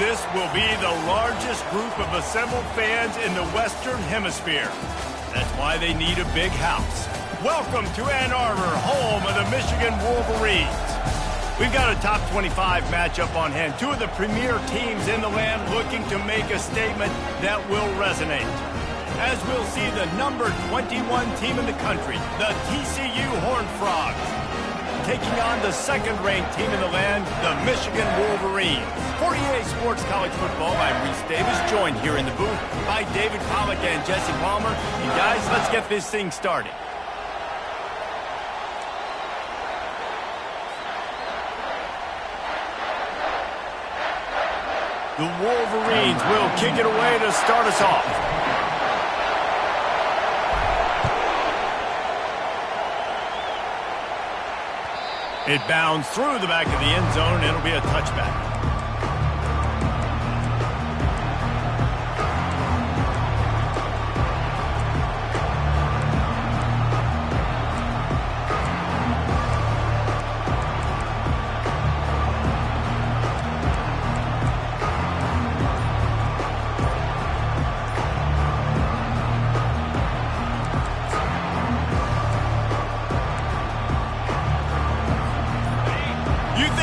This will be the largest group of assembled fans in the Western Hemisphere. That's why they need a big house. Welcome to Ann Arbor, home of the Michigan Wolverines. We've got a top 25 matchup on hand. Two of the premier teams in the land looking to make a statement that will resonate. As we'll see the number 21 team in the country, the TCU Horned Frogs, taking on the second-ranked team in the land, the Michigan Wolverines. For EA Sports College Football, I'm Reese Davis, joined here in the booth by David Pollack and Jesse Palmer. And guys, let's get this thing started. The Wolverines will kick it away to start us off. It bounds through the back of the end zone. It'll be a touchback.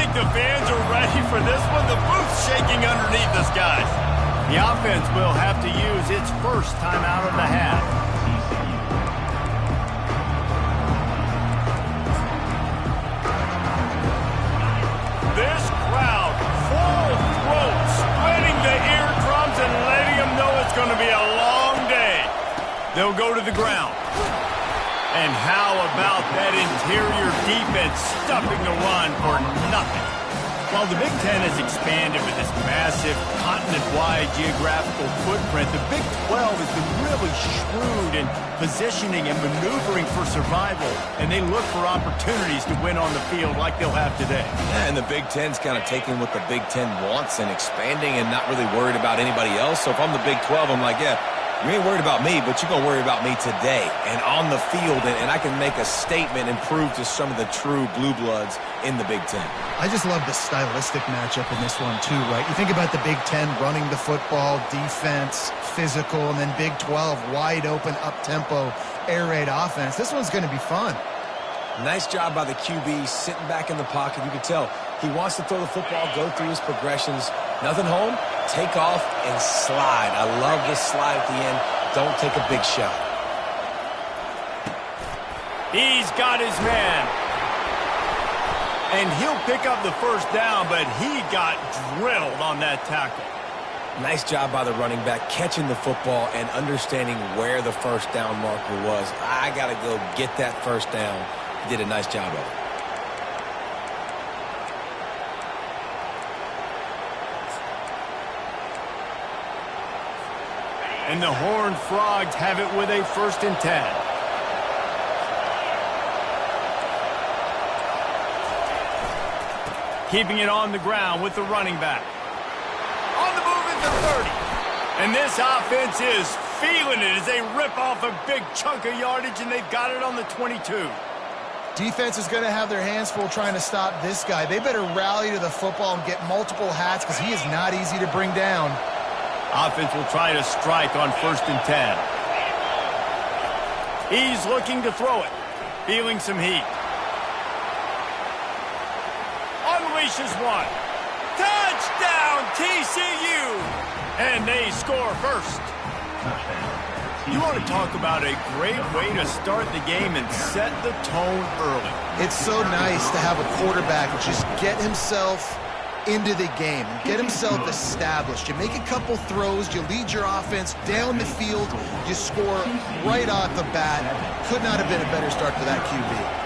The fans are ready for this one. The booth's shaking underneath us, guys. The offense will have to use its first time out of the half. This crowd, full throat, splitting the eardrums and letting them know it's going to be a long day. They'll go to the ground. And how about that interior defense stuffing the run for nothing? While the Big Ten has expanded with this massive continent-wide geographical footprint, the Big 12 has been really shrewd in positioning and maneuvering for survival, and they look for opportunities to win on the field like they'll have today. Yeah, and the Big Ten's kind of taking what the Big Ten wants and expanding and not really worried about anybody else. So if I'm the Big 12, I'm like, yeah, you ain't worried about me, but you're going to worry about me today and on the field, and I can make a statement and prove to some of the true blue bloods in the Big Ten. I just love the stylistic matchup in this one, too, right? You think about the Big Ten running the football, defense, physical, and then Big 12, wide open, up-tempo, air raid offense. This one's going to be fun. Nice job by the QB sitting back in the pocket. You can tell he wants to throw the football, go through his progressions. Nothing home, take off and slide. I love this slide at the end. Don't take a big shot. He's got his man. And he'll pick up the first down, but he got drilled on that tackle. Nice job by the running back, catching the football and understanding where the first down marker was. I got to go get that first down. He did a nice job of it. And the Horned Frogs have it with a 1st and 10. Keeping it on the ground with the running back. On the move at the 30. And this offense is feeling it as they rip off a big chunk of yardage, and they've got it on the 22. Defense is going to have their hands full trying to stop this guy. They better rally to the football and get multiple hats because he is not easy to bring down. Offense will try to strike on 1st and 10. He's looking to throw it. Feeling some heat. Unleashes one. Touchdown, TCU! And they score first. You want to talk about a great way to start the game and set the tone early. It's so nice to have a quarterback just get himself into the game, get himself established. You make a couple throws, you lead your offense down the field, you score right off the bat. Could not have been a better start for that QB.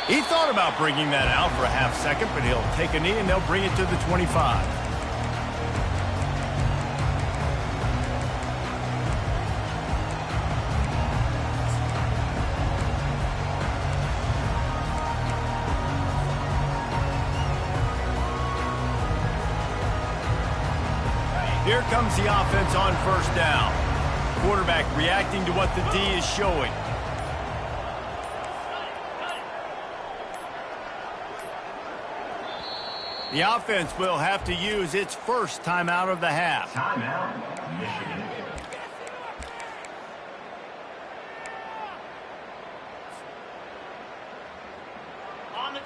He thought about bringing that out for a half second, but he'll take a knee and they'll bring it to the 25. Here comes the offense on 1st down. Quarterback reacting to what the D is showing. The offense will have to use its first timeout of the half. Timeout, Michigan.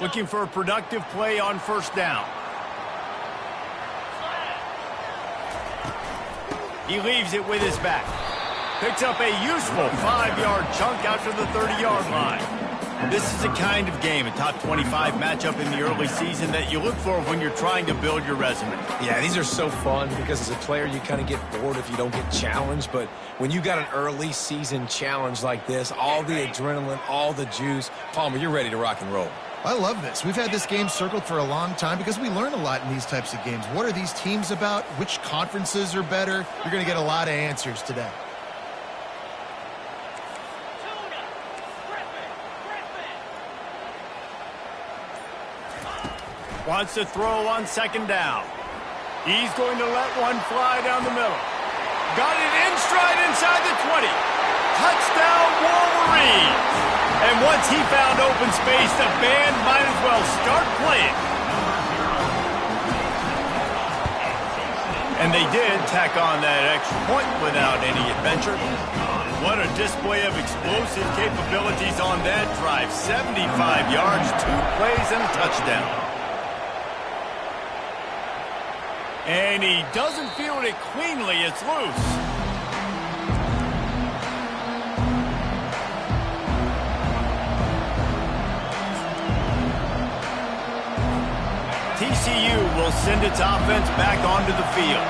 Looking for a productive play on first down. He leaves it with his back. Picks up a useful 5-yard chunk out to the 30-yard line. This is the kind of game, a top 25 matchup in the early season, that you look for when you're trying to build your resume. Yeah, these are so fun because as a player, you kind of get bored if you don't get challenged. But when you got an early season challenge like this, all the adrenaline, all the juice, Palmer, you're ready to rock and roll. I love this. We've had this game circled for a long time because we learn a lot in these types of games. What are these teams about? Which conferences are better? You're going to get a lot of answers today. Wants to throw on second down. He's going to let one fly down the middle. Got it in stride inside the 20. Touchdown, Wolverines! And once he found open space, the band might as well start playing. And they did tack on that extra point without any adventure. What a display of explosive capabilities on that drive. 75 yards, 2 plays, and a touchdown. And he doesn't field it cleanly. It's loose. TCU will send its offense back onto the field.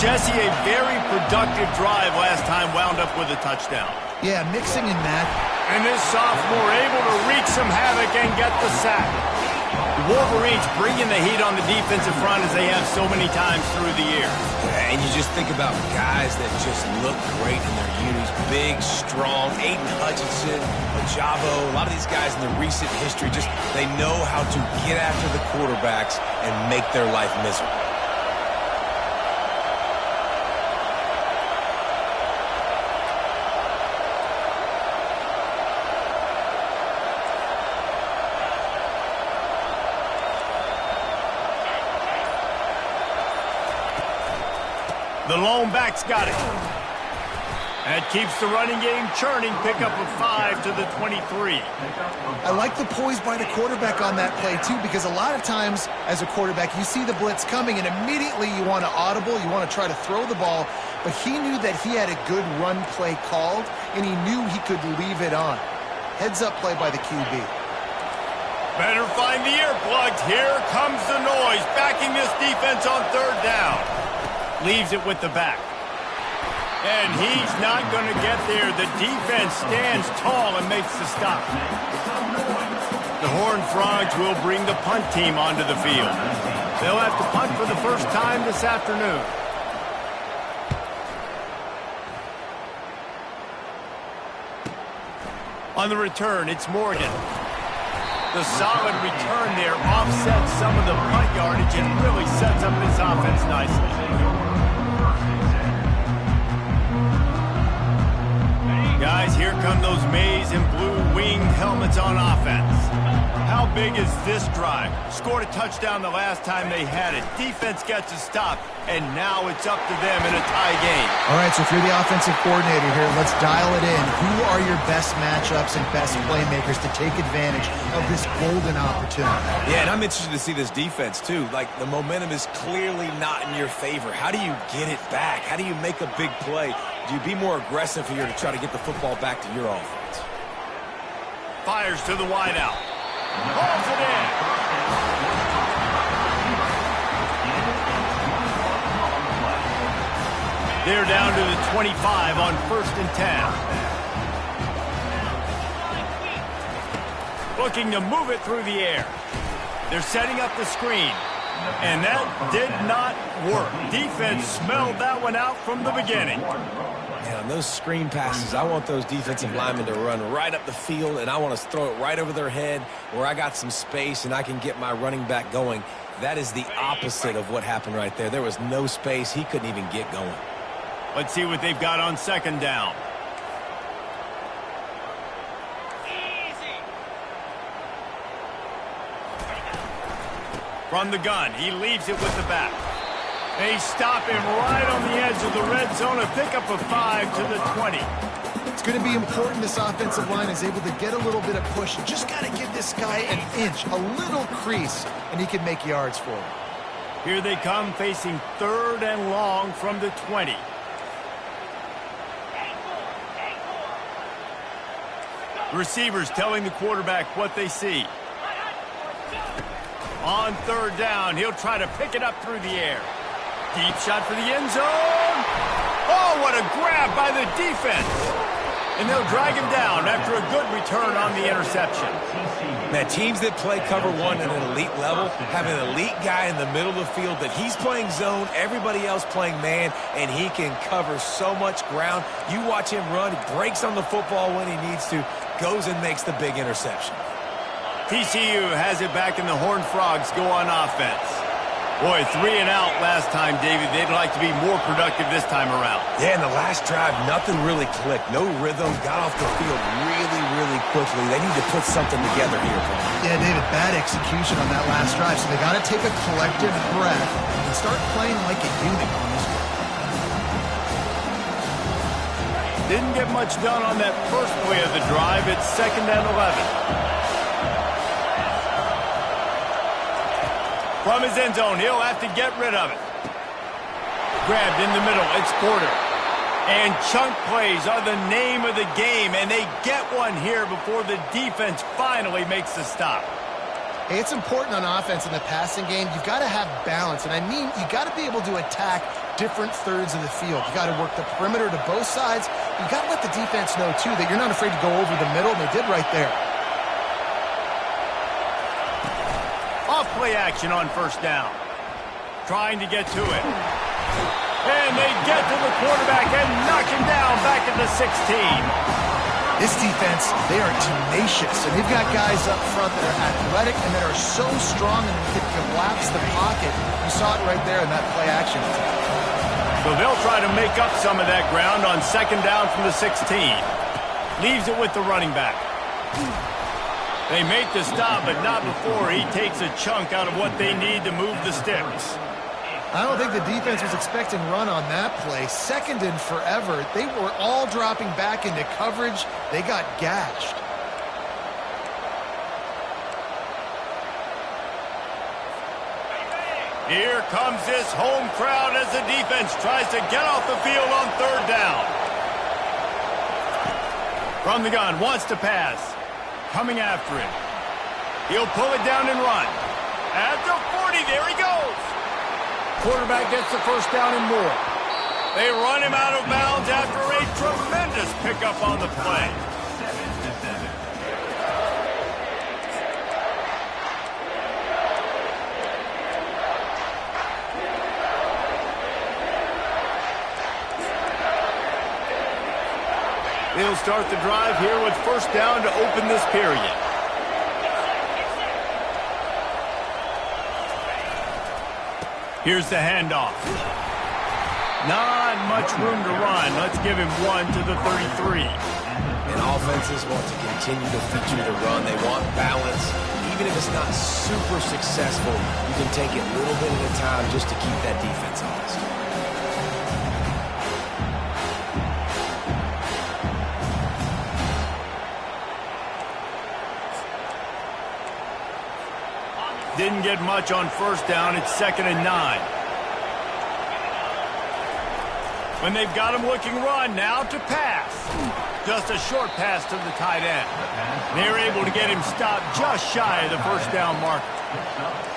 Jesse, a very productive drive last time wound up with a touchdown. Yeah, mixing in that. And this sophomore able to wreak some havoc and get the sack. The Wolverines bringing the heat on the defensive front as they have so many times through the year. And you just think about guys that just look great in their unis. Big, strong, Aiden Hutchinson, Ojabo, a lot of these guys in the recent history, just they know how to get after the quarterbacks and make their life miserable. The lone back's got it. That keeps the running game churning. Pickup of 5 to the 23. I like the poise by the quarterback on that play, too, because a lot of times as a quarterback, you see the blitz coming, and immediately you want to audible, you want to try to throw the ball, but he knew that he had a good run play called, and he knew he could leave it on. Heads-up play by the QB. Better find the earplugs. Here comes the noise, backing this defense on third down. Leaves it with the back. And he's not going to get there. The defense stands tall and makes the stop. The Horned Frogs will bring the punt team onto the field. They'll have to punt for the first time this afternoon. On the return, it's Morgan. The solid return there offsets some of the punt yardage and really sets up this offense nicely. Guys, here come those maize and blue winged helmets on offense. How big is this drive? Scored a touchdown the last time they had it. Defense gets a stop, and now it's up to them in a tie game. All right, so if you're the offensive coordinator here, let's dial it in. Who are your best matchups and best playmakers to take advantage of this golden opportunity? Yeah, and I'm interested to see this defense, too. Like, the momentum is clearly not in your favor. How do you get it back? How do you make a big play? Do you be more aggressive here to try to get the football back to your offense? Fires to the wideout. Hauls it in. They're down to the 25 on 1st and 10. Looking to move it through the air. They're setting up the screen. And that did not work. Defense smelled that one out from the beginning. Yeah, on those screen passes, I want those defensive linemen to run right up the field, and I want to throw it right over their head where I got some space and I can get my running back going. That is the opposite of what happened right there. There was no space. He couldn't even get going. Let's see what they've got on second down. From the gun, he leaves it with the back. They stop him right on the edge of the red zone, a pickup of 5 to the 20. It's going to be important this offensive line is able to get a little bit of push. You just got to give this guy an inch, a little crease, and he can make yards for him. Here they come, facing 3rd and long from the 20. Receivers telling the quarterback what they see. On 3rd down, he'll try to pick it up through the air. Deep shot for the end zone. Oh, what a grab by the defense. And they'll drag him down after a good return on the interception. Man, teams that play cover one at an elite level have an elite guy in the middle of the field that he's playing zone, everybody else playing man, and he can cover so much ground. You watch him run, he breaks on the football when he needs to, goes and makes the big interception. TCU has it back, and the Horned Frogs go on offense. Boy, 3 and out last time, David. They'd like to be more productive this time around. Yeah, in the last drive, nothing really clicked. No rhythm, got off the field really quickly. They need to put something together here, Paul. Yeah, David, bad execution on that last drive, so they got to take a collective breath and start playing like a unit on this one. Didn't get much done on that first play of the drive. It's 2nd and 11. From his end zone, he'll have to get rid of it. Grabbed in the middle, it's Porter. And chunk plays are the name of the game, and they get one here before the defense finally makes the stop. Hey, it's important on offense in the passing game. You've got to have balance, and I mean you got to be able to attack different thirds of the field. You got to work the perimeter to both sides. You got to let the defense know, too, that you're not afraid to go over the middle, and they did right there. Off-play action on 1st down. Trying to get to it. And they get to the quarterback and knock him down back at the 16. This defense, they are tenacious, and they've got guys up front that are athletic and that are so strong and can collapse the pocket. You saw it right there in that play action. So they'll try to make up some of that ground on 2nd down from the 16. Leaves it with the running back. They make the stop, but not before he takes a chunk out of what they need to move the sticks. I don't think the defense was expecting run on that play. 2nd and forever. They were all dropping back into coverage. They got gashed. Here comes this home crowd as the defense tries to get off the field on 3rd down. From the gun, wants to pass. Coming after him. He'll pull it down and run. At the 40, there he goes. Quarterback gets the 1st down and more. They run him out of bounds after a tremendous pickup on the play. They'll start the drive here with 1st down to open this period. Here's the handoff. Not much room to run. Let's give him 1 to the 33. And offenses want to continue to feature the run. They want balance. Even if it's not super successful, you can take it little bit at a time just to keep that defense honest. Didn't get much on 1st down. It's 2nd and 9. When they've got him looking run, now to pass. Just a short pass to the tight end. They're able to get him stopped just shy of the 1st down marker.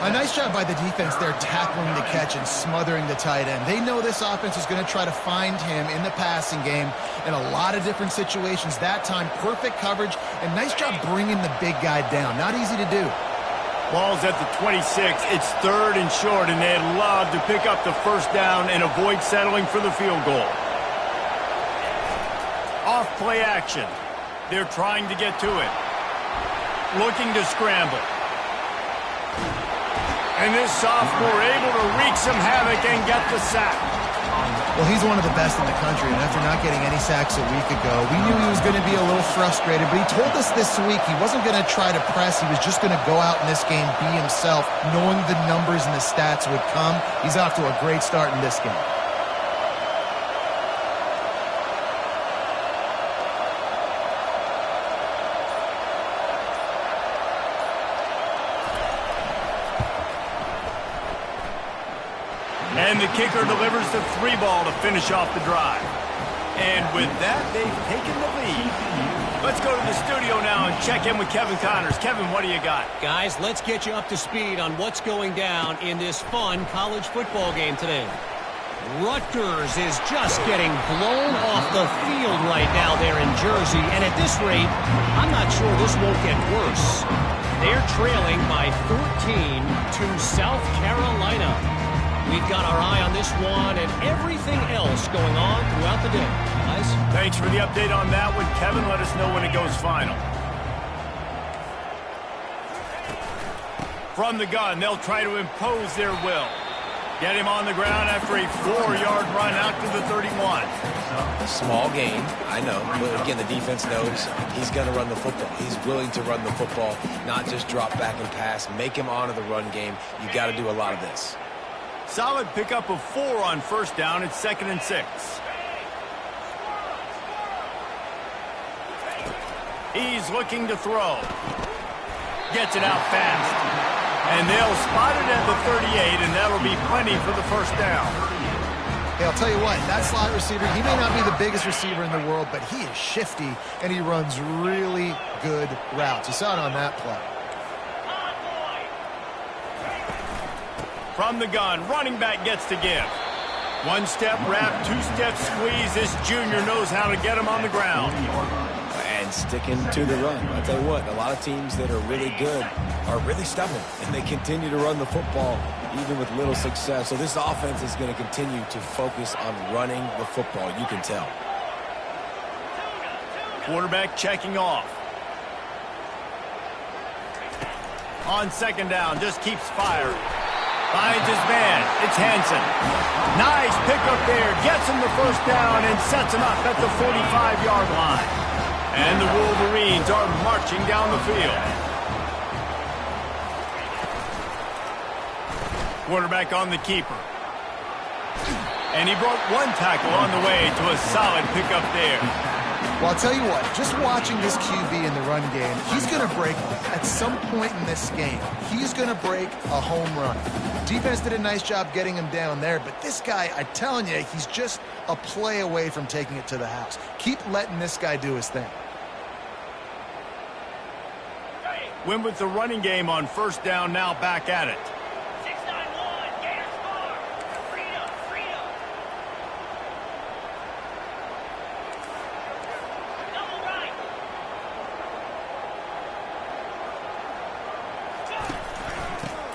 A nice job by the defense there tackling the catch and smothering the tight end. They know this offense is going to try to find him in the passing game in a lot of different situations. That time, perfect coverage, and nice job bringing the big guy down. Not easy to do. Ball's at the 26. It's 3rd and short, and they'd love to pick up the 1st down and avoid settling for the field goal. Off-play action. They're trying to get to it. Looking to scramble. And this sophomore able to wreak some havoc and get the sack. Well, he's one of the best in the country, and after not getting any sacks a week ago, we knew he was going to be a little frustrated, but he told us this week he wasn't going to try to press. He was just going to go out in this game, be himself, knowing the numbers and the stats would come. He's off to a great start in this game. And the kicker delivers the 3-ball to finish off the drive. And with that, they've taken the lead. Let's go to the studio now and check in with Kevin Connors. Kevin, what do you got? Guys, let's get you up to speed on what's going down in this fun college football game today. Rutgers is just getting blown off the field right now there in Jersey. And at this rate, I'm not sure this won't get worse. They're trailing by 14 to South Carolina. We've got our eye on this one and everything else going on throughout the day. Guys? Thanks for the update on that one, Kevin. Let us know when it goes final. From the gun, they'll try to impose their will. Get him on the ground after a 4-yard run out to the 31. Small game, I know. But again, the defense knows he's going to run the football. He's willing to run the football, not just drop back and pass. Make him honor the run game. You got to do a lot of this. Solid pickup of 4 on first down. It's 2nd and 6. He's looking to throw. Gets it out fast. And they'll spot it at the 38, and that'll be plenty for the first down. Hey, I'll tell you what, that slot receiver, he may not be the biggest receiver in the world, but he is shifty, and he runs really good routes. You saw it on that play. From the gun, running back gets to give. 1-step wrap, 2-step squeeze. This junior knows how to get him on the ground. And sticking to the run. I'll tell you what, a lot of teams that are really good are really stubborn, and they continue to run the football even with little success. So this offense is going to continue to focus on running the football. You can tell. Quarterback checking off. On 2nd down, just keeps firing. Finds his man. It's Hansen. Nice pickup there. Gets him the first down and sets him up at the 45-yard line. And the Wolverines are marching down the field. Quarterback on the keeper. And he broke 1 tackle on the way to a solid pickup there. Well, I'll tell you what, just watching this QB in the run game, he's going to break, at some point in this game, he's going to break a home run. Defense did a nice job getting him down there, but this guy, I'm telling you, he's just a play away from taking it to the house. Keep letting this guy do his thing. Win with the running game on first down, now back at it.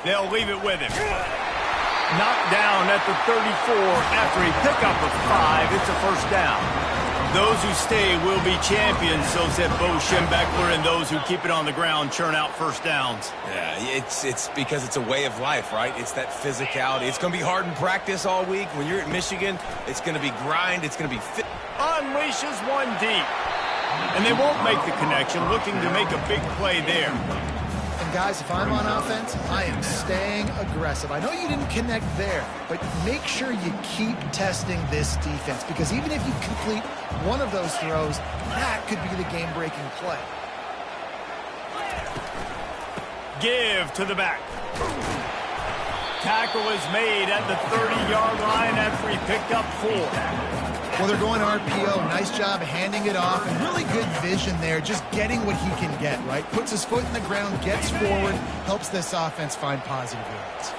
They'll leave it with him. Knocked down at the 34 after a pickup of 5. It's a first down. Those who stay will be champions, so said Bo Schembechler, and those who keep it on the ground churn out first downs. Yeah, it's because it's a way of life, right? It's that physicality. It's going to be hard in practice all week. When you're at Michigan, it's going to be grind. It's going to be fit. Unleashes one deep. And they won't make the connection, looking to make a big play there. Guys, if I'm on offense, I am staying aggressive. I know you didn't connect there, but make sure you keep testing this defense, because even if you complete one of those throws, that could be the game-breaking play. Give to the back. Tackle is made at the 30-yard line after he picked up 4. Well, they're going RPO. Nice job handing it off, and really good vision there, just getting what he can get, right? Puts his foot in the ground, gets forward, helps this offense find positive yards.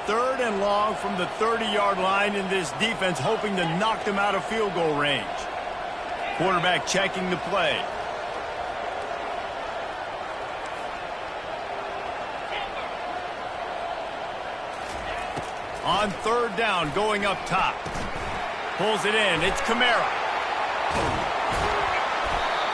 3rd and long from the 30-yard line, in this defense hoping to knock them out of field goal range. Quarterback checking the play. On 3rd down, going up top. Pulls it in. It's Kamara.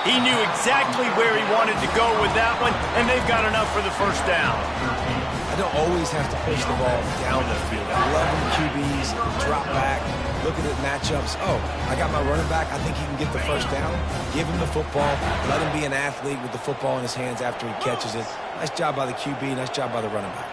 He knew exactly where he wanted to go with that one, and they've got enough for the first down. I don't always have to push the ball down the field. I love when QBs drop back, looking at matchups. Oh, I got my running back. I think he can get the first down. Give him the football. Let him be an athlete with the football in his hands after he catches it. Nice job by the QB. Nice job by the running back.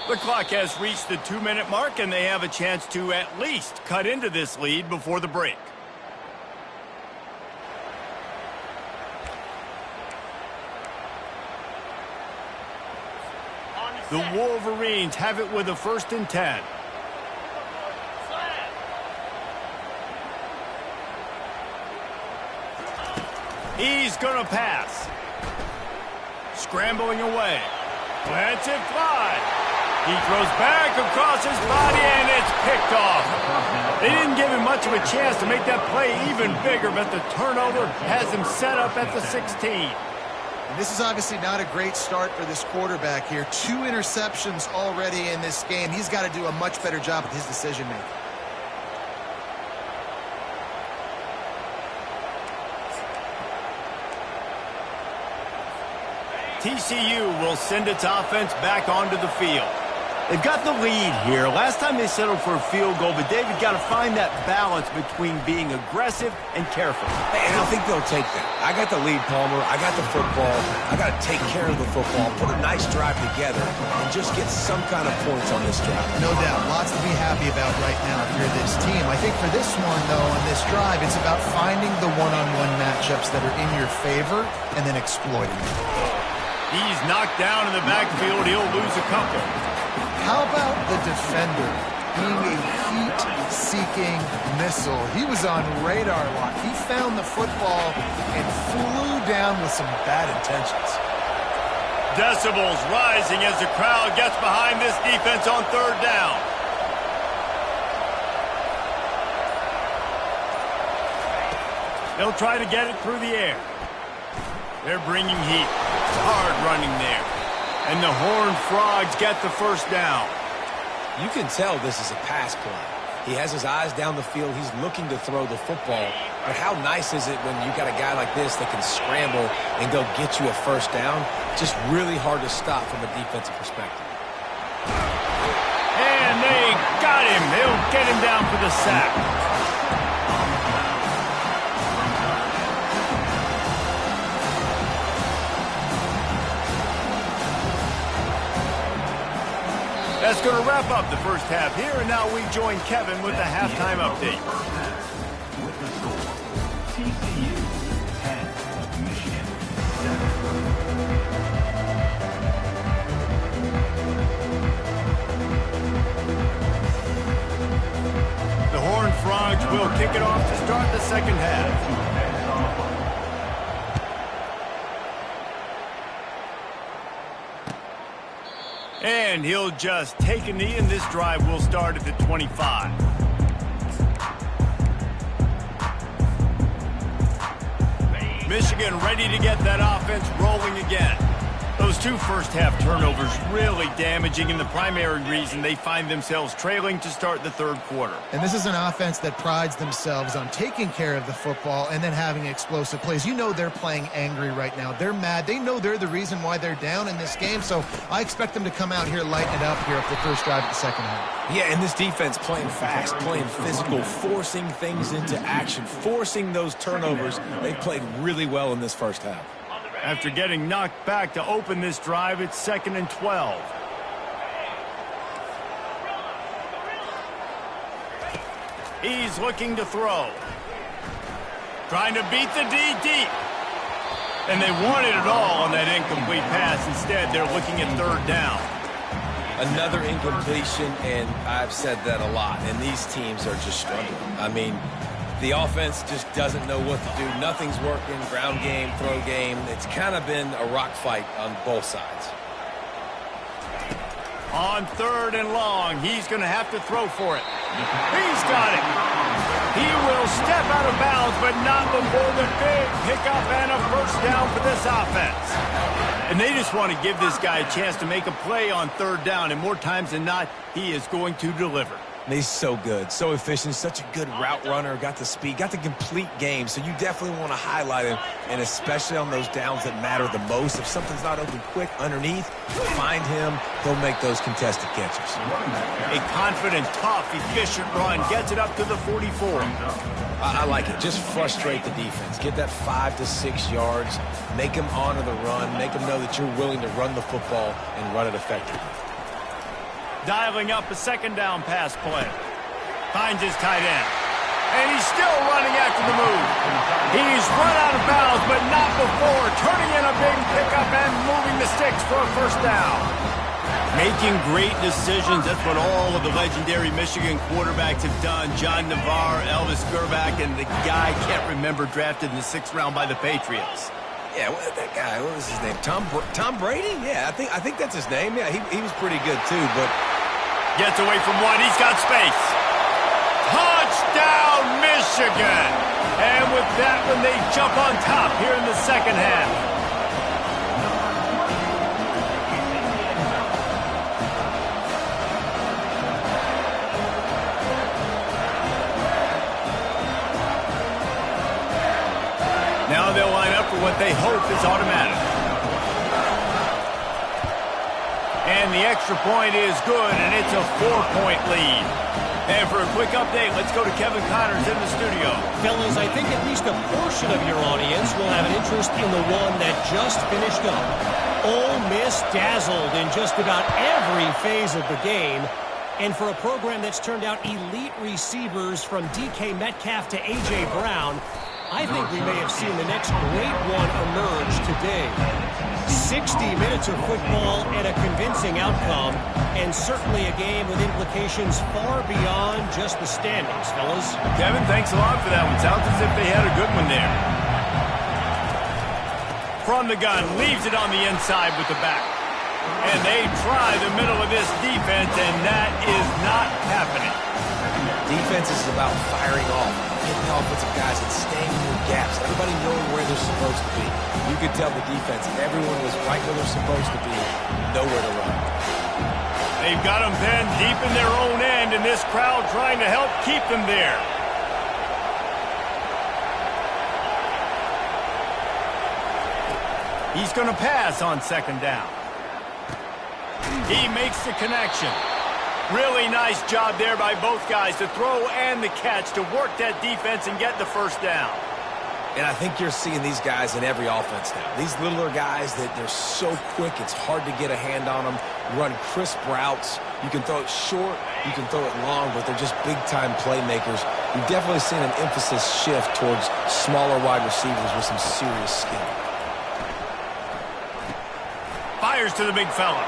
The clock has reached the 2-minute mark, and they have a chance to at least cut into this lead before the break. The Wolverines have it with a 1st and 10. He's going to pass. Scrambling away. Plants it fly. He throws back across his body, and it's picked off. They didn't give him much of a chance to make that play even bigger, but the turnover has him set up at the 16. And this is obviously not a great start for this quarterback here. 2 interceptions already in this game. He's got to do a much better job with his decision-making. TCU will send its offense back onto the field. They've got the lead here. Last time they settled for a field goal, but David got to find that balance between being aggressive and careful. And I think they'll take that. I got the lead, Palmer. I got the football. I got to take care of the football, put a nice drive together, and just get some kind of points on this drive. No doubt. Lots to be happy about right now if you're this team. I think for this one, though, on this drive, it's about finding the one-on-one matchups that are in your favor and then exploiting them. He's knocked down in the backfield. He'll lose a couple. How about the defender being a heat-seeking missile? He was on radar lock. He found the football and flew down with some bad intentions. Decibels rising as the crowd gets behind this defense on 3rd down. They'll try to get it through the air. They're bringing heat. Hard running there. And the Horned Frogs get the 1st down. You can tell this is a pass play. He has his eyes down the field. He's looking to throw the football. But how nice is it when you got a guy like this that can scramble and go get you a 1st down? Just really hard to stop from a defensive perspective. And they got him. They'll get him down for the sack. That's going to wrap up the 1st half here, and now we join Kevin with the halftime update. With the score, TCU 10, Michigan 7. The Horned Frogs will kick it off to start the 2nd half. And he'll just take a knee, and this drive will start at the 25. Michigan ready to get that offense rolling again. Those 2 first-half turnovers really damaging, and the primary reason they find themselves trailing to start the 3rd quarter. And this is an offense that prides themselves on taking care of the football and then having explosive plays. You know they're playing angry right now. They're mad. They know they're the reason why they're down in this game, so I expect them to come out here, lighten it up here up the 1st drive of the 2nd half. Yeah, and this defense playing fast, playing physical, forcing things into action, forcing those turnovers. They played really well in this 1st half. After getting knocked back to open this drive, it's 2nd and 12. He's looking to throw. Trying to beat the D deep. And they wanted it all on that incomplete pass. Instead, they're looking at 3rd down. Another incompletion, and I've said that a lot, and these teams are just struggling. I mean, the offense just doesn't know what to do. Nothing's working. Ground game, throw game. It's kind of been a rock fight on both sides. On 3rd and long, he's going to have to throw for it. He's got it. He will They'll step out of bounds, but not before the big pickup and a first down for this offense. And they just want to give this guy a chance to make a play on third down, and more times than not, he is going to deliver. He's so good, so efficient, such a good route runner, got the speed, got the complete game, so you definitely want to highlight him, and especially on those downs that matter the most. If something's not open quick underneath, find him, he'll make those contested catches. A confident, tough, efficient run gets it up to the 44. I like it. Just frustrate the defense. Get that 5 to 6 yards, make them honor the run, make them know that you're willing to run the football and run it effectively. Dialing up a second down pass play. Finds his tight end. And he's still running after the move. He's run out of bounds, but not before turning in a big pickup and moving the sticks for a first down. Making great decisions. That's what all of the legendary Michigan quarterbacks have done. John Navarre, Elvis Gerbach, and the guy I can't remember drafted in the 6th round by the Patriots. Yeah, that guy, what was his name? Tom Brady? Yeah, I think that's his name. Yeah, he was pretty good too, but... Gets away from one. He's got space. Touchdown, Michigan! And with that one, they jump on top here in the second half. Now they'll line up for what they hope is automatic. And the extra point is good, and it's a 4-point lead. And for a quick update, let's go to Kevin Connors in the studio. Fellas, I think at least a portion of your audience will have an interest in the one that just finished up. Ole Miss dazzled in just about every phase of the game. And for a program that's turned out elite receivers from DK Metcalf to A.J. Brown, I think we may have seen the next great one emerge today. 60 minutes of football and a convincing outcome, and certainly a game with implications far beyond just the standings, fellas. Kevin, thanks a lot for that one. Sounds as if they had a good one there. From the gun, leaves it on the inside with the back. And they try the middle of this defense, and that is not happening. Defense is about firing off, getting the offensive guys and staying in their gaps. Everybody knowing where they're supposed to be. You could tell the defense, everyone was right where they're supposed to be, nowhere to run. They've got them then deep in their own end, and this crowd trying to help keep them there. He's going to pass on second down. He makes the connection. Really nice job there by both guys to throw and the catch to work that defense and get the first down. And I think you're seeing these guys in every offense now. These littler guys, that they're so quick, it's hard to get a hand on them, run crisp routes. You can throw it short, you can throw it long, but they're just big-time playmakers. You've definitely seen an emphasis shift towards smaller wide receivers with some serious skill. Fires to the big fella.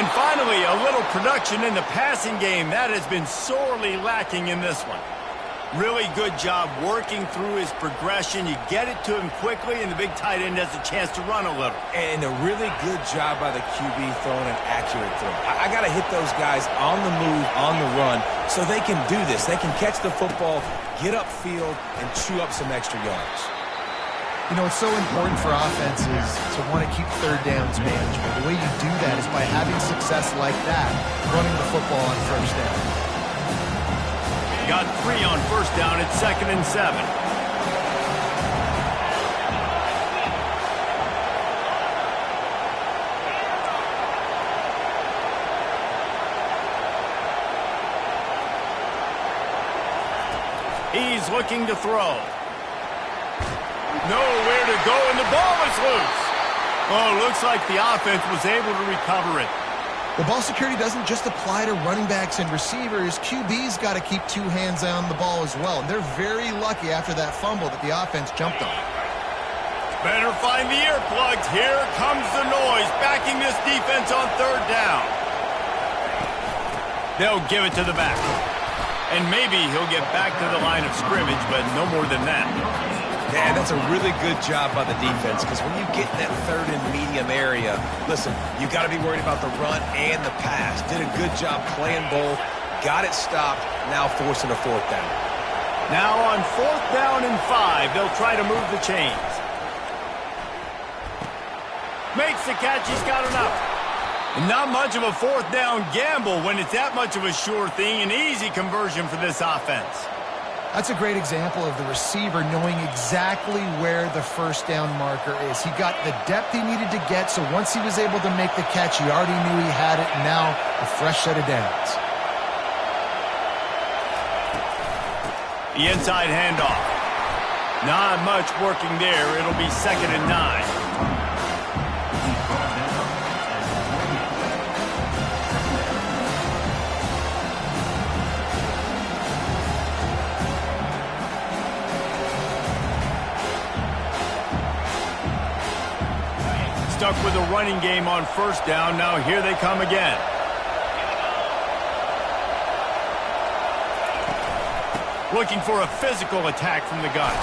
And finally, a little production in the passing game. That has been sorely lacking in this one. Really good job working through his progression. You get it to him quickly, and the big tight end has a chance to run a little. And a really good job by the QB throwing an accurate throw. I got to hit those guys on the move, on the run, so they can do this. They can catch the football, get upfield, and chew up some extra yards. You know, it's so important for offenses to want to keep third downs manageable. The way you do that is by having success like that, running the football on first down. Got 3 on first down at 2nd and 7. He's looking to throw. Nowhere to go, and the ball is loose. Oh, looks like the offense was able to recover it. The ball security doesn't just apply to running backs and receivers. QB's got to keep 2 hands on the ball as well. And they're very lucky after that fumble that the offense jumped on. Better find the earplugs. Here comes the noise, backing this defense on third down. They'll give it to the back. And maybe he'll get back to the line of scrimmage, but no more than that. Yeah, that's a really good job by the defense, because when you get in that third and medium area, listen, you got to be worried about the run and the pass. Did a good job playing both, got it stopped, now forcing a 4th down. Now on 4th down and 5, they'll try to move the chains. Makes the catch, he's got enough. Not much of a 4th down gamble when it's that much of a sure thing, an easy conversion for this offense. That's a great example of the receiver knowing exactly where the first down marker is. He got the depth he needed to get, so once he was able to make the catch, he already knew he had it, and now a fresh set of downs. The inside handoff. Not much working there. It'll be 2nd and 9. Stuck with a running game on 1st down. Now here they come again. Looking for a physical attack from the gun.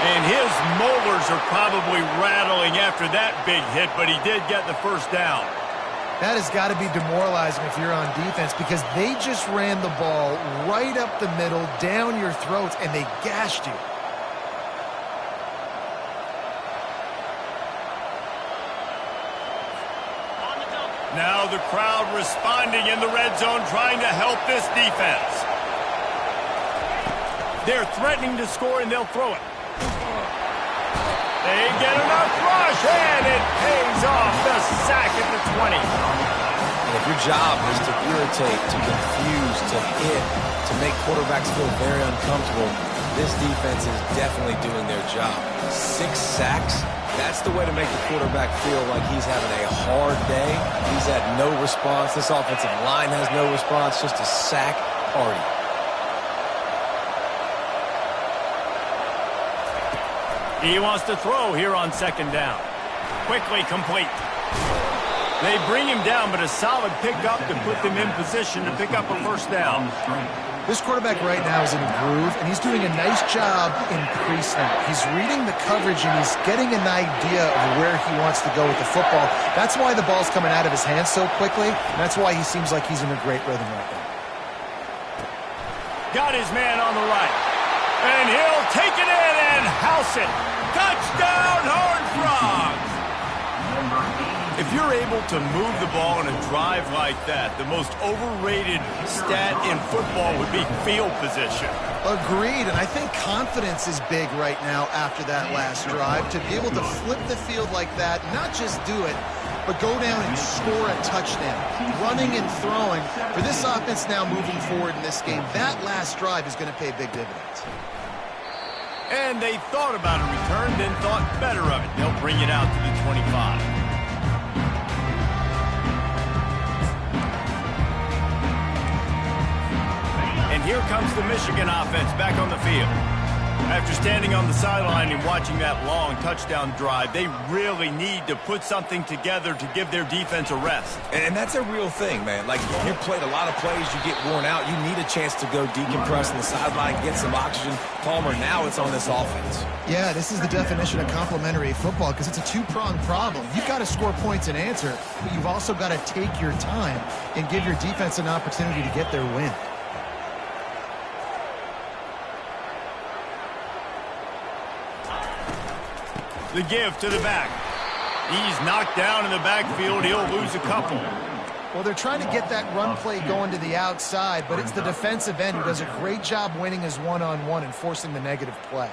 And his molars are probably rattling after that big hit, but he did get the 1st down. That has got to be demoralizing if you're on defense, because they just ran the ball right up the middle, down your throats, and they gashed you. Now the crowd responding in the red zone, trying to help this defense. They're threatening to score, and they'll throw it. They get enough rush, and it pays off. The sack at the 20. And if your job is to irritate, to confuse, to hit, to make quarterbacks feel very uncomfortable, this defense is definitely doing their job. 6 sacks? That's the way to make the quarterback feel like he's having a hard day. He's had no response. This offensive line has no response. Just a sack party. He wants to throw here on 2nd down. Quickly complete. They bring him down, but a solid pickup to put them in position to pick up a 1st down. This quarterback right now is in a groove, and he's doing a nice job in pre-snap. He's reading the coverage, and he's getting an idea of where he wants to go with the football. That's why the ball's coming out of his hands so quickly, and that's why he seems like he's in a great rhythm right now. Got his man on the right. And he'll take it in and house it. Touchdown, Horned Frogs! If you're able to move the ball in a drive like that, the most overrated stat in football would be field position. Agreed, and I think confidence is big right now after that last drive. To be able to flip the field like that, not just do it, but go down and score a touchdown. Running and throwing. For this offense now moving forward in this game, that last drive is going to pay big dividends. And they thought about a return, then thought better of it. They'll bring it out to the 25. And here comes the Michigan offense back on the field. After standing on the sideline and watching that long touchdown drive, they really need to put something together to give their defense a rest. And that's a real thing, man. Like, you played a lot of plays, you get worn out, you need a chance to go decompress on the sideline, get some oxygen. Palmer, now it's on this offense. Yeah, this is the definition of complementary football, because it's a two-pronged problem. You've got to score points and answer, but you've also got to take your time and give your defense an opportunity to get their win. The give to the back. He's knocked down in the backfield. He'll lose a couple. Well, they're trying to get that run play going to the outside, but it's the defensive end who does a great job winning his one-on-one and forcing the negative play.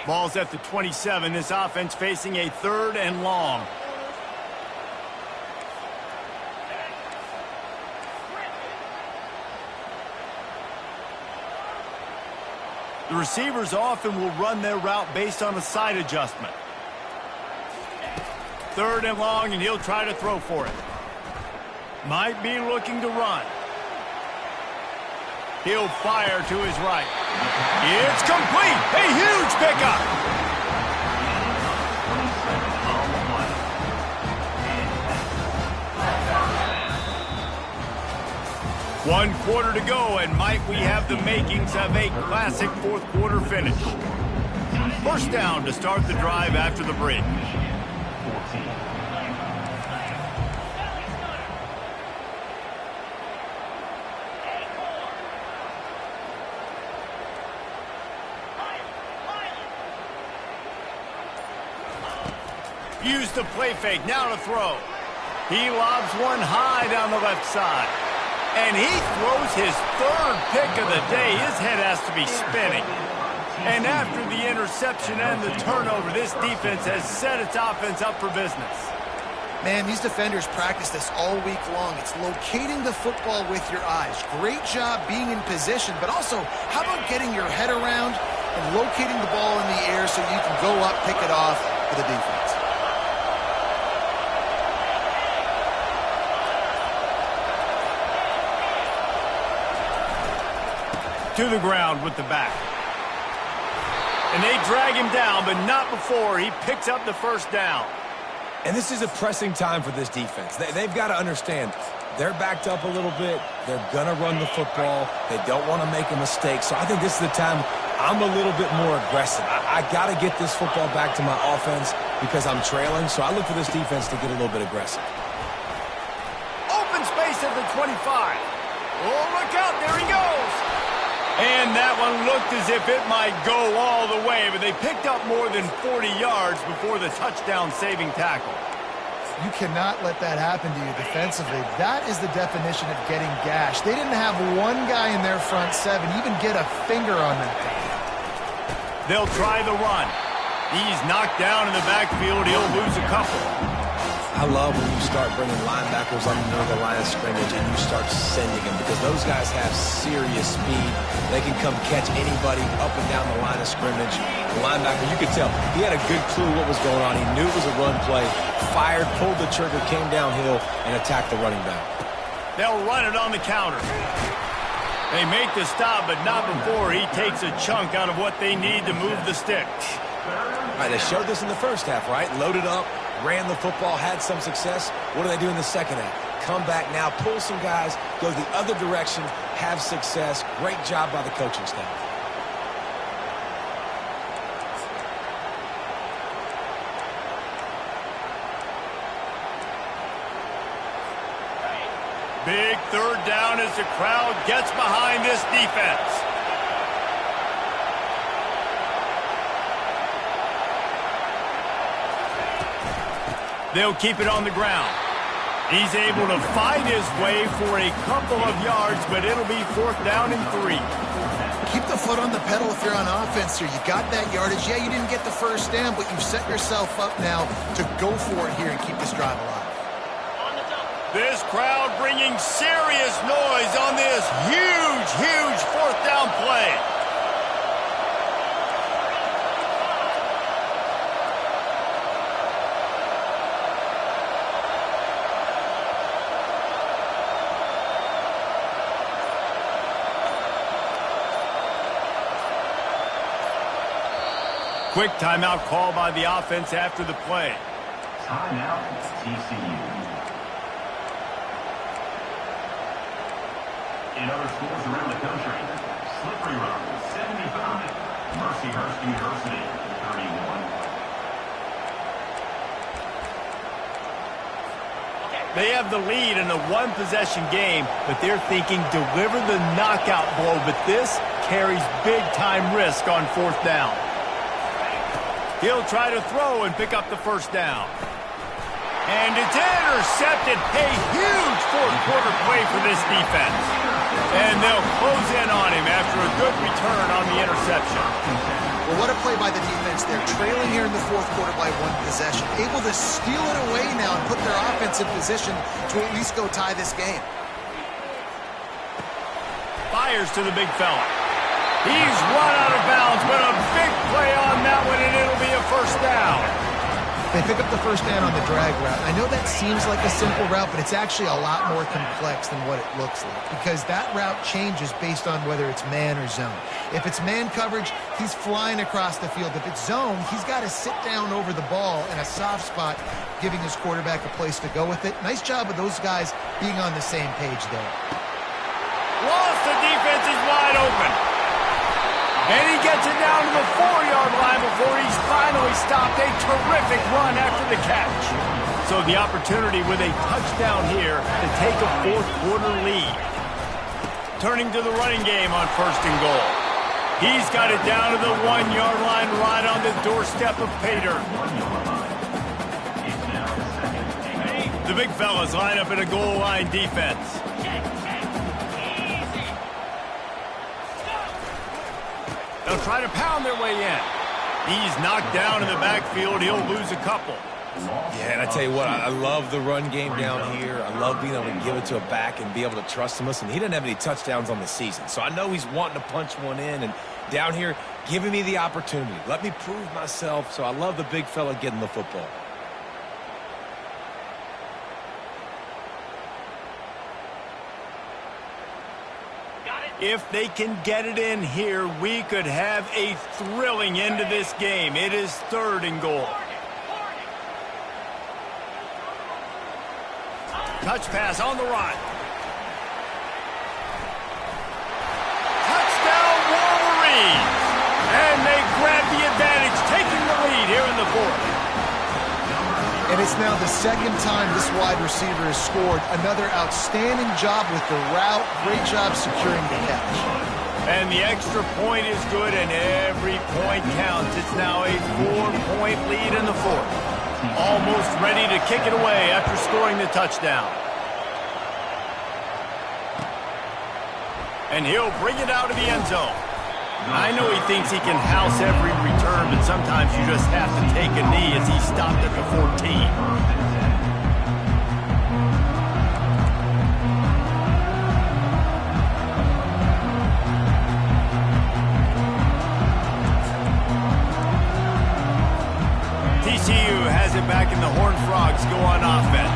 Ball's at the 27. This offense facing a 3rd and long. The receivers often will run their route based on a side adjustment. 3rd and long, and he'll try to throw for it. Might be looking to run. He'll fire to his right. It's complete. A huge pickup. One quarter to go, and might we have the makings of a classic 4th quarter finish. 1st down to start the drive after the break. Use the play fake, now to throw. He lobs one high down the left side. And he throws his third pick of the day. His head has to be spinning. And after the interception and the turnover, this defense has set its offense up for business. Man, these defenders practice this all week long. It's locating the football with your eyes. Great job being in position, but also, how about getting your head around and locating the ball in the air so you can go up, pick it off for the defense. To the ground with the back. And they drag him down, but not before he picks up the first down. And this is a pressing time for this defense. They've got to understand, they're backed up a little bit. They're going to run the football. They don't want to make a mistake. So I think this is the time I'm a little bit more aggressive. I got to get this football back to my offense because I'm trailing. So I look for this defense to get a little bit aggressive. Open space at the 25. Oh, look out. There he goes. And that one looked as if it might go all the way, but they picked up more than 40 yards before the touchdown-saving tackle. You cannot let that happen to you defensively. That is the definition of getting gashed. They didn't have one guy in their front seven even get a finger on that guy. They'll try the run. He's knocked down in the backfield. He'll lose a couple. I love when you start bringing linebackers up near the line of scrimmage and you start sending them because those guys have serious speed. They can come catch anybody up and down the line of scrimmage. The linebacker, you could tell, he had a good clue what was going on. He knew it was a run play, fired, pulled the trigger, came downhill, and attacked the running back. They'll run it on the counter. They make the stop, but not before he takes a chunk out of what they need to move the sticks. All right, they showed this in the first half, right? Loaded up, ran the football, had some success. What do they do in the second half? Come back now, pull some guys, go the other direction, have success. Great job by the coaching staff. Big third down as the crowd gets behind this defense. They'll keep it on the ground. He's able to fight his way for a couple of yards, but it'll be fourth down and 3. Keep the foot on the pedal if you're on offense here. You got that yardage. Yeah, you didn't get the first down, but you've set yourself up now to go for it here and keep this drive alive. This crowd bringing serious noise on this huge fourth down play. Quick timeout call by the offense after the play. Timeout, TCU. In other schools around the country, Slippery Rock, 75. Mercyhurst University, 31. They have the lead in a one-possession game, but they're thinking deliver the knockout blow, but this carries big-time risk on fourth down. He'll try to throw and pick up the first down. And it's intercepted. A huge fourth-quarter play for this defense. And they'll close in on him after a good return on the interception. Well, what a play by the defense. They're trailing here in the fourth quarter by one possession. Able to steal it away now and put their offense in position to at least go tie this game. Fires to the big fella. He's run out of bounds, but a big play on that one, and it'll be a first down. They pick up the first down on the drag route. I know that seems like a simple route, but it's actually a lot more complex than what it looks like because that route changes based on whether it's man or zone. If it's man coverage, he's flying across the field. If it's zone, he's got to sit down over the ball in a soft spot, giving his quarterback a place to go with it. Nice job of those guys being on the same page there. Lost, the defense is wide open. And he gets it down to the 4-yard line before he's finally stopped. A terrific run after the catch. So the opportunity with a touchdown here to take a fourth-quarter lead. Turning to the running game on first and goal. He's got it down to the 1-yard line right on the doorstep of Pater. The big fellas line up in a goal line defense. They'll try to pound their way in. He's knocked down in the backfield. He'll lose a couple. Yeah, and I tell you what, I love the run game down here. I love being able to give it to a back and be able to trust him. Listen, he doesn't have any touchdowns on the season, so I know he's wanting to punch one in. And down here, giving me the opportunity. Let me prove myself, so I love the big fella getting the football. If they can get it in here, we could have a thrilling end to this game. It is 3rd and goal. Touch pass on the run. Touchdown Wolverines! And they grab the advantage, taking the lead here in the 4th. And it's now the 2nd time this wide receiver has scored. Another outstanding job with the route. Great job securing the catch. And the extra point is good, and every point counts. It's now a 4-point lead in the 4th. Almost ready to kick it away after scoring the touchdown. And he'll bring it out of the end zone. I know he thinks he can house every return, but sometimes you just have to take a knee as he stopped at the 14. TCU has it back, and the Horned Frogs go on offense.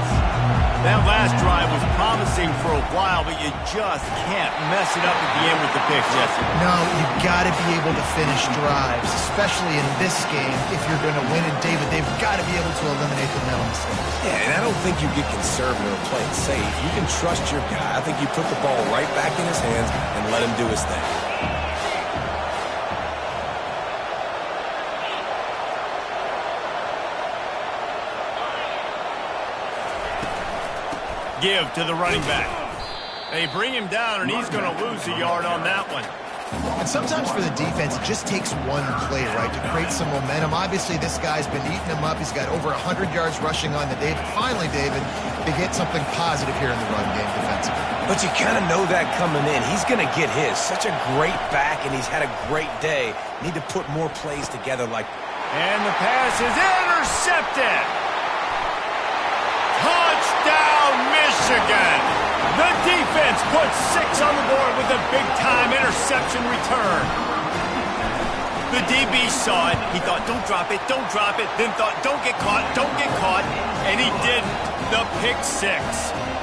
That last drive was promising for a while, but you just can't mess it up at the end with the pick, Jesse. No, you've got to be able to finish drives, especially in this game. If you're going to win it, David, they've got to be able to eliminate the mental mistakes. Yeah, and I don't think you get conservative or play it safe. You can trust your guy. I think you put the ball right back in his hands and let him do his thing. Give to the running back. They bring him down, and he's going to lose a yard on that one. And sometimes for the defense, it just takes one play, right, to create some momentum. Obviously, this guy's been eating him up. He's got over 100 yards rushing on the day. But finally, David, they get something positive here in the run game defensively. But you kind of know that coming in. He's going to get his. Such a great back, and he's had a great day. Need to put more plays together like... And the pass is intercepted. Touchdown, Michigan! The defense puts 6 on the board with a big-time interception return. The DB saw it. He thought, don't drop it, don't drop it. Then thought, don't get caught, don't get caught. And he did the pick 6.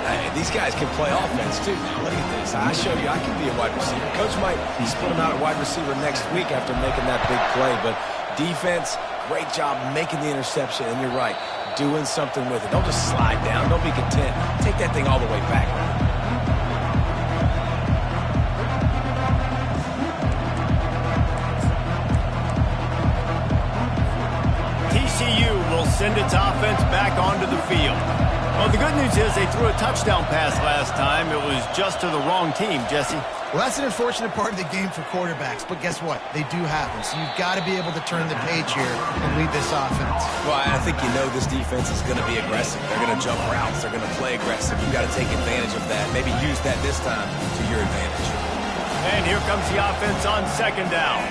Hey, these guys can play offense, too. Now, look at this. I show you I can be a wide receiver. Coach might split him out at wide receiver next week after making that big play. But defense, great job making the interception. And you're right, doing something with it. Don't just slide down. Don't be content. Take that thing all the way back. TCU will send its offense back onto the field. Well, the good news is they threw a touchdown pass last time. It was just to the wrong team, Jesse. Well, that's an unfortunate part of the game for quarterbacks, but guess what? They do happen. So you've got to be able to turn the page here and lead this offense. Well, I think you know this defense is going to be aggressive. They're going to jump routes. They're going to play aggressive. You've got to take advantage of that. Maybe use that this time to your advantage. And here comes the offense on 2nd down.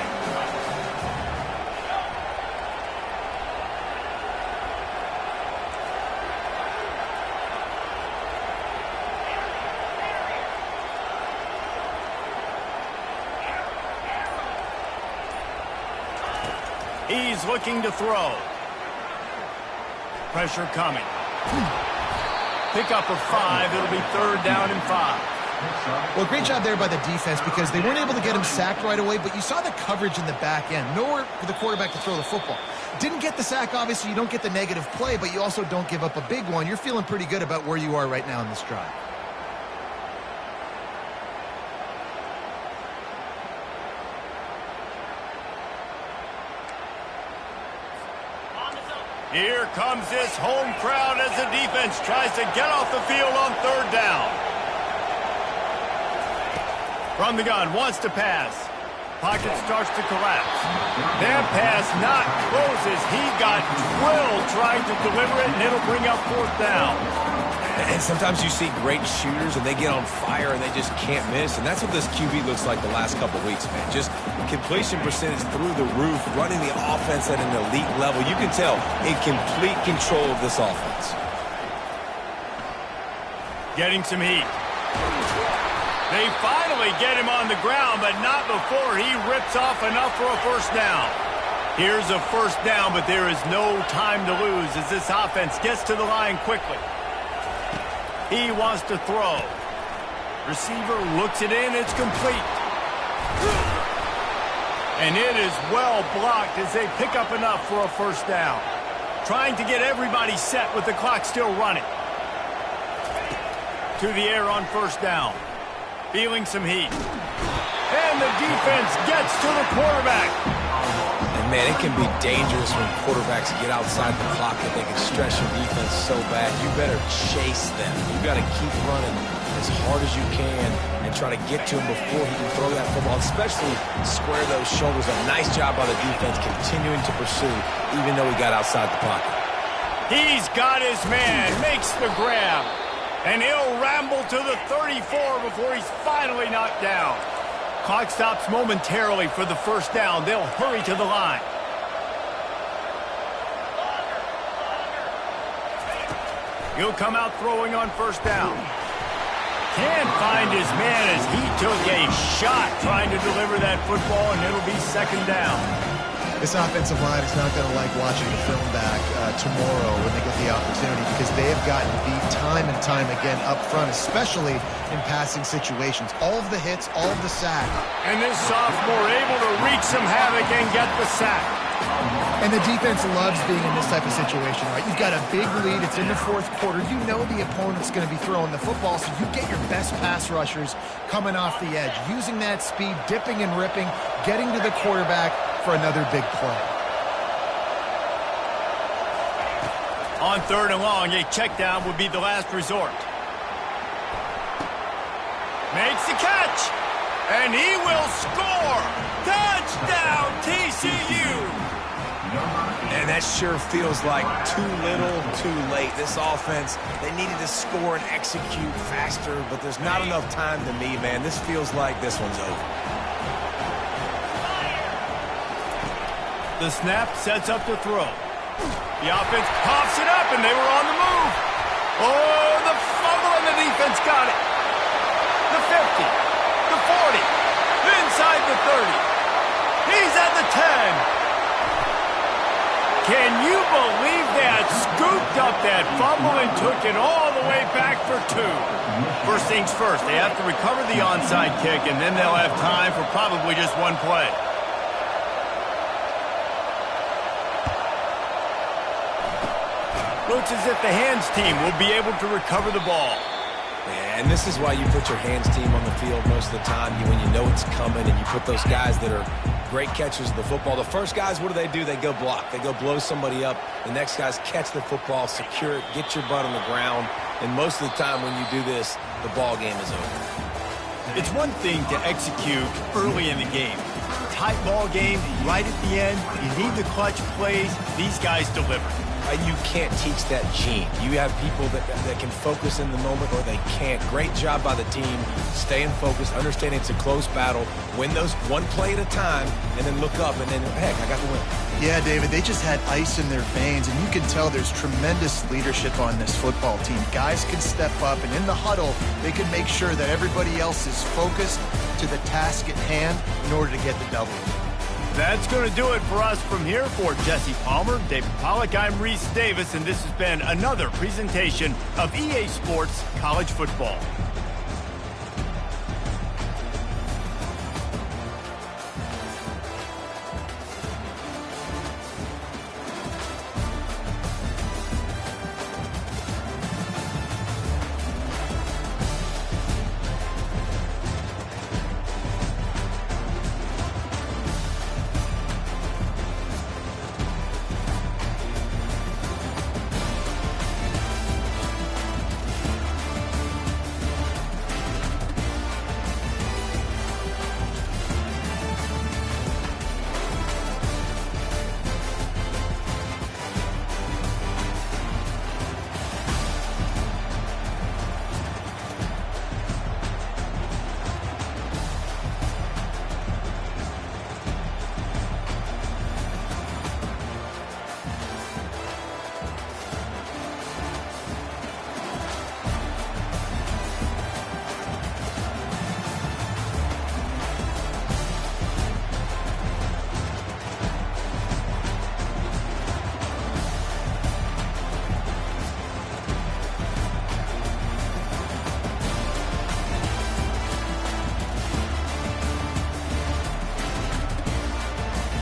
He's looking to throw. Pressure coming. Pick up of 5. It'll be 3rd down and 5. Well, great job there by the defense because they weren't able to get him sacked right away, but you saw the coverage in the back end. Nowhere for the quarterback to throw the football. Didn't get the sack, obviously. You don't get the negative play, but you also don't give up a big one. You're feeling pretty good about where you are right now in this drive. Here comes this home crowd as the defense tries to get off the field on 3rd down. From the gun, wants to pass. Pocket starts to collapse. That pass not closes. He got drilled trying to deliver it, and it'll bring up 4th down. And sometimes you see great shooters and they get on fire and they just can't miss. And that's what this QB looks like the last couple weeks, man. Just completion percentage through the roof, running the offense at an elite level. You can tell in complete control of this offense. Getting some heat. They finally get him on the ground, but not before he rips off enough for a first down. Here's a first down, but there is no time to lose as this offense gets to the line quickly. He wants to throw. Receiver looks it in. It's complete. And it is well blocked as they pick up enough for a first down. Trying to get everybody set with the clock still running. To the air on first down. Feeling some heat. And the defense gets to the quarterback. And, man, it can be dangerous when quarterbacks get outside the clock if they can stretch your defense so bad. You better chase them. You got to keep running as hard as you can and try to get to him before he can throw that football, especially square those shoulders. A nice job by the defense continuing to pursue even though he got outside the pocket. He's got his man. Makes the grab. And he'll ramble to the 34 before he's finally knocked down. Clock stops momentarily for the first down. They'll hurry to the line. He'll come out throwing on first down. Can't find his man as he took a shot trying to deliver that football, and it'll be second down. This offensive line is not going to like watching the film back tomorrow when they get the opportunity because they have gotten beat time and time again up front, especially in passing situations. All of the hits, all of the sack. And this sophomore able to wreak some havoc and get the sack. And the defense loves being in this type of situation, right? You've got a big lead. It's in the fourth quarter. You know the opponent's going to be throwing the football, so you get your best pass rushers coming off the edge, using that speed, dipping and ripping, getting to the quarterback for another big play. On third and long, a check down would be the last resort. Makes the catch, and he will score. Touchdown, TCU. And that sure feels like too little, too late. This offense, they needed to score and execute faster, but there's not enough time to me, man. This feels like this one's over. The snap sets up to throw. The offense pops it up, and they were on the move. Oh, the fumble, and the defense got it. The 50, the 40, inside the 30. He's at the 10. Can you believe that? Scooped up that fumble and took it all the way back for two. First things first, they have to recover the onside kick, and then they'll have time for probably just one play. Looks as if the hands team will be able to recover the ball. And this is why you put your hands team on the field most of the time when you know it's coming, and you put those guys that are great catchers of the football. The first guys, what do? They go block. They go blow somebody up. The next guys catch the football, secure it, get your butt on the ground. And most of the time when you do this, the ball game is over. It's one thing to execute early in the game. Tight ball game, right at the end, you need the clutch plays. These guys deliver. You can't teach that gene. You have people that can focus in the moment or they can't. Great job by the team, staying focused, understanding it's a close battle, win those one play at a time, and then look up and then, heck, I got the win. Yeah, David, they just had ice in their veins, and you can tell there's tremendous leadership on this football team. Guys can step up, and in the huddle, they can make sure that everybody else is focused to the task at hand in order to get the W. That's going to do it for us from here. For Jesse Palmer, David Pollack, I'm Reese Davis, and this has been another presentation of EA Sports College Football.